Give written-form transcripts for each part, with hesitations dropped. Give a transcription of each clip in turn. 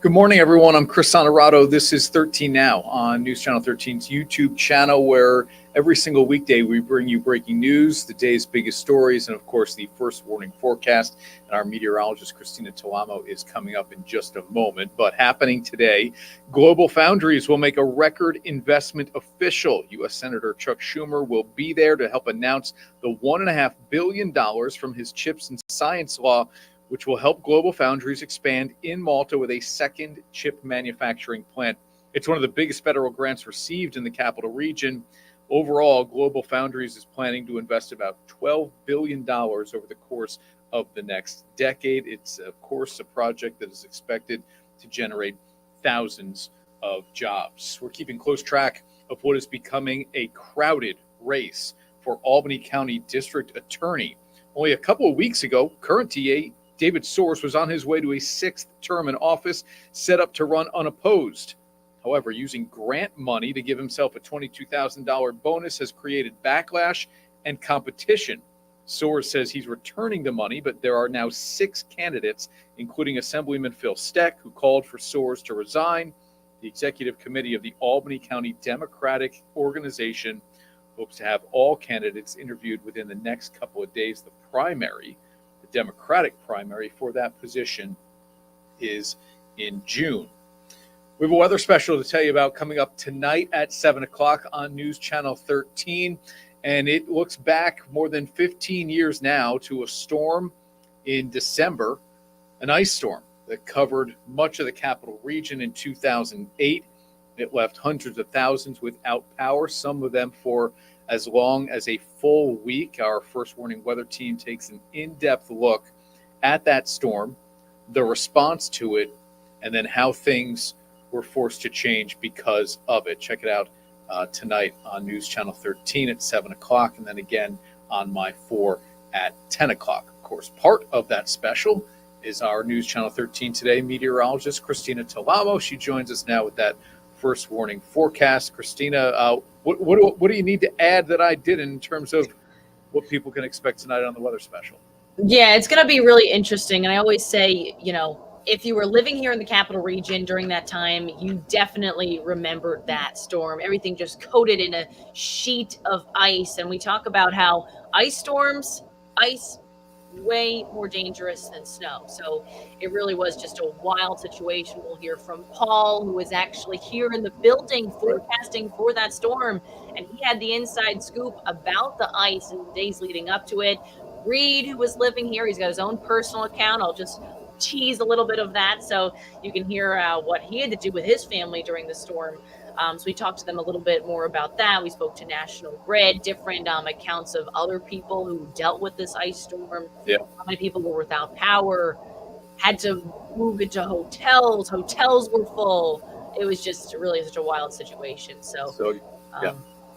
Good morning, everyone. I'm Chris Honorato. This is 13 Now on News Channel 13's YouTube channel, where every single weekday we bring you breaking news, the day's biggest stories, and of course the first warning forecast. And our meteorologist, Christina Talamo, is coming up in just a moment. But happening today, GlobalFoundries will make a record investment official. U.S. Senator Chuck Schumer will be there to help announce the $1.5 billion from his Chips and Science Law, which will help GlobalFoundries expand in Malta with a second chip manufacturing plant. It's one of the biggest federal grants received in the capital region. Overall, GlobalFoundries is planning to invest about $12 billion over the course of the next decade. It's, of course, a project that is expected to generate thousands of jobs. We're keeping close track of what is becoming a crowded race for Albany County District Attorney. Only a couple of weeks ago, current TA David Soares was on his way to a sixth term in office, set up to run unopposed. However, using grant money to give himself a $22,000 bonus has created backlash and competition. Soares says he's returning the money, but there are now 6 candidates, including Assemblyman Phil Steck, who called for Soares to resign. The executive committee of the Albany County Democratic Organization hopes to have all candidates interviewed within the next couple of days. The primary, Democratic primary for that position, is in June. We have a weather special to tell you about coming up tonight at 7 o'clock on News Channel 13. And it looks back more than 15 years now to a storm in December, an ice storm that covered much of the capital region in 2008. It left hundreds of thousands without power, some of them for as long as a full week. Our first warning weather team takes an in-depth look at that storm, the response to it, and then how things were forced to change because of it. Check it out tonight on News Channel 13 at 7 o'clock, and then again on My 4 at 10 o'clock. Of course, part of that special is our News Channel 13 Today meteorologist, Christina Talamo. She joins us now with that first warning forecast. Christina, what do you need to add that I did in terms of what people can expect tonight on the weather special? Yeah, it's going to be really interesting. And I always say, if you were living here in the capital region during that time, you definitely remembered that storm. Everything just coated in a sheet of ice. And we talk about how ice way more dangerous than snow. So it really was just a wild situation. We'll hear from Paul, who was actually here in the building forecasting for that storm, and he had the inside scoop about the ice in the days leading up to it. Reed, who was living here, he's got his own personal account. I'll just tease a little bit of that so you can hear what he had to do with his family during the storm. So we talked to them a little bit more about that. We spoke to National Grid, different accounts of other people who dealt with this ice storm. Yeah. How many people were without power, had to move into hotels. Hotels were full. It was just really such a wild situation. So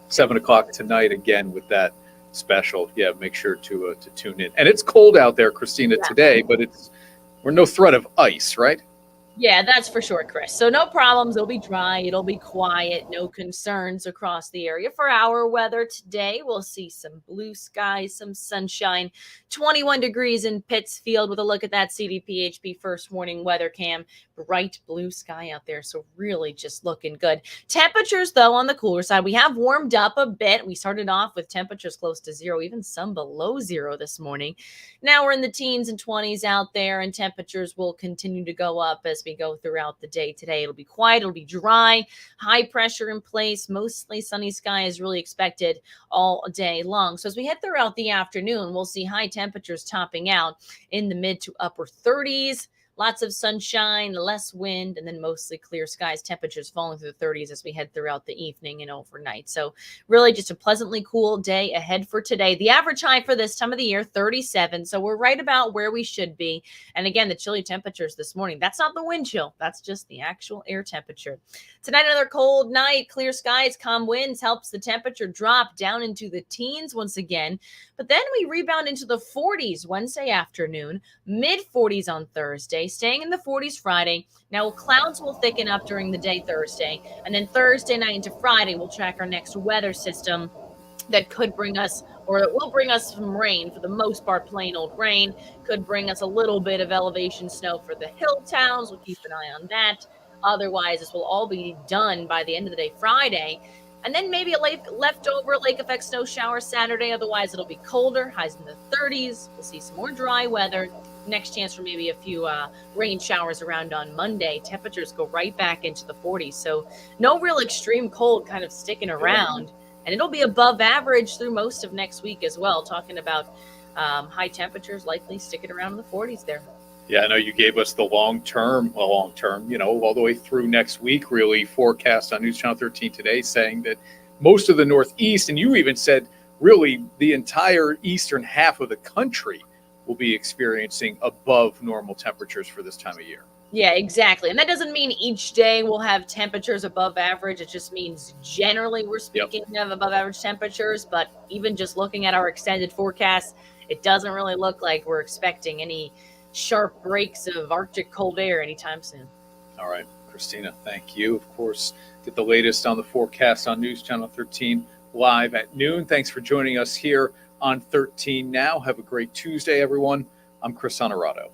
7 o'clock tonight again with that special. Yeah, make sure to tune in. And it's cold out there, Christina, today, but we're no threat of ice, right? Yeah, that's for sure, Chris. So no problems. It'll be dry. It'll be quiet. No concerns across the area. For our weather today, we'll see some blue skies, some sunshine, 21 degrees in Pittsfield with a look at that CDPHP first warning weather cam. Bright blue sky out there. So really just looking good. Temperatures, though, on the cooler side, we have warmed up a bit. We started off with temperatures close to 0, even some below 0 this morning. Now we're in the teens and 20s out there, and temperatures will continue to go up as we go throughout the day today. It'll be quiet, it'll be dry, high pressure in place, mostly sunny skies really expected all day long. So as we head throughout the afternoon, we'll see high temperatures topping out in the mid to upper 30s. Lots of sunshine, less wind, and then mostly clear skies. Temperatures falling through the 30s as we head throughout the evening and overnight. So really just a pleasantly cool day ahead for today. The average high for this time of the year, 37. So we're right about where we should be. And again, the chilly temperatures this morning, that's not the wind chill. That's just the actual air temperature. Tonight, another cold night. Clear skies, calm winds helps the temperature drop down into the teens once again. But then we rebound into the 40s Wednesday afternoon, mid 40s on Thursday, staying in the 40s Friday. Now clouds will thicken up during the day Thursday, and then Thursday night into Friday, we'll track our next weather system. that could bring us, or it will bring us some rain. For the most part, plain old rain. Could bring us a little bit of elevation snow for the hill towns. We'll keep an eye on that. Otherwise, this will all be done by the end of the day Friday. And then maybe a leftover lake effect snow shower Saturday. Otherwise, it'll be colder, highs in the 30s. We'll see some more dry weather. Next chance for maybe a few rain showers around on Monday. Temperatures go right back into the 40s. So no real extreme cold kind of sticking around. And it'll be above average through most of next week as well, talking about high temperatures likely sticking around in the 40s there. Yeah, I know you gave us the long term, all the way through next week, really forecast on News Channel 13 today, saying that most of the Northeast, and you even said really the entire eastern half of the country will be experiencing above normal temperatures for this time of year. Yeah, exactly. And that doesn't mean each day we'll have temperatures above average. It just means generally we're speaking of above average temperatures. But even just looking at our extended forecast, it doesn't really look like we're expecting any sharp breaks of Arctic cold air anytime soon. All right, Christina, thank you. Of course, get the latest on the forecast on News Channel 13 live at noon. Thanks for joining us here on 13 Now. Have a great Tuesday, everyone. I'm Chris Honorato.